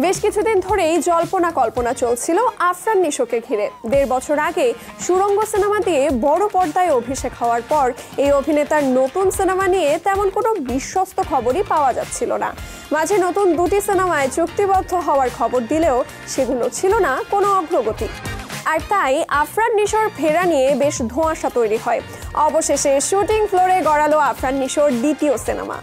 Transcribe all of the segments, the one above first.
বেশ কিছুদিন ধরেই জল্পনা কল্পনা চলছিল আফরান নিশোকে ঘিরে। 1.5 বছর আগে সুড়ঙ্গ সিনেমা দিয়ে বড় পর্দায় অভিষেক হওয়ার পর এই অভিনেতার নতুন সিনেমা নিয়ে তেমন কোনো বিশ্বস্ত খবরই পাওয়া যাচ্ছিল না। মাঝে নতুন 2টি সিনেমায় চুক্তিবদ্ধ হওয়ার খবর দিলেও সেগুলো ছিল না কোনো অগ্রগতি। আর তাই আফরান নিশোর ফেরা নিয়ে বেশ ধোঁয়াশা তৈরি হয়। অবশেষে শুটিং ফ্লোরে গড়ালো আফরান নিশোর দ্বিতীয় সিনেমা।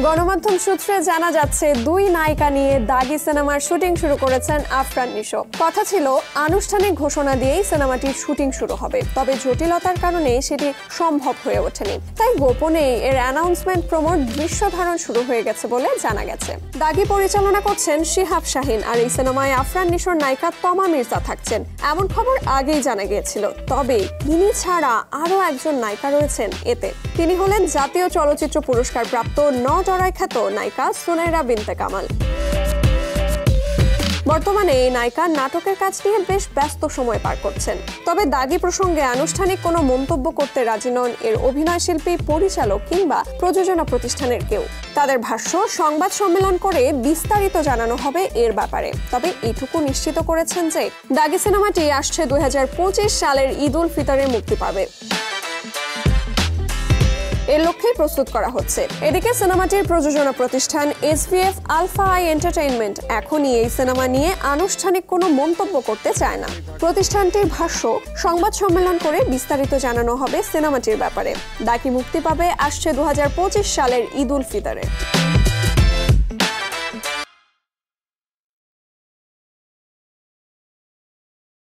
গণমাধ্যম সূত্রে জানা যাচ্ছে 2 নায়িকা নিয়ে দাগি সিনেমার শুটিং শুরু করেছেন আফরান নিশো। কথা ছিল আনুষ্ঠানিক ঘোষণা দিয়েই সিনেমাটির শুটিং শুরু হবে, তবে জটিলতার কারণে সেটি সম্ভব হয়ে ওঠেনি। তাই গোপনে এর অ্যানাউন্সমেন্ট প্রমোট দৃশ্য ধারণ শুরু হয়ে গেছে বলে জানা গেছে। দাগি পরিচালনা করছেন শিহাব শাহিন, আর এই সিনেমায় আফরান নিশোর নায়িকা তমা মির্জা থাকছেন এমন খবর আগেই জানা গিয়েছিল। তবে তিনি ছাড়া আরও একজন নায়িকা রয়েছেন এতে। তিনি হলেন জাতীয় চলচ্চিত্র পুরস্কার প্রাপ্ত নজরায় খ্যাত নায়িকা সুনাইরা বিনতে কামাল। বর্তমানে এই নায়িকা নাটকের কাজ নিয়ে বেশ ব্যস্ত সময় পার করছেন। তবে দাগি প্রসঙ্গে আনুষ্ঠানিক কোনো মন্তব্য করতে রাজি নন এর অভিনয় শিল্পী, পরিচালক কিংবা প্রযোজনা প্রতিষ্ঠানের কেউ। তাদের ভাষ্য, সংবাদ সম্মেলন করে বিস্তারিত জানানো হবে এর ব্যাপারে। তবে এটুকু নিশ্চিত করেছেন যে দাগি সিনেমাটি আসছে 2025 সালের ঈদ উল ফিতরে মুক্তি পাবে। এর লক্ষ্যেই প্রস্তুত করা হচ্ছে। এদিকে সিনেমাটির প্রযোজনা প্রতিষ্ঠান SVF আলফা আই এন্টারটেইনমেন্ট এখনই এই সিনেমা নিয়ে আনুষ্ঠানিক কোনো মন্তব্য করতে চায় না। প্রতিষ্ঠানটির ভাষ্য, সংবাদ সম্মেলন করে বিস্তারিত জানানো হবে সিনেমাটির ব্যাপারে। দাগি মুক্তি পাবে আসছে 2025 সালের ঈদ উল ফিতরে।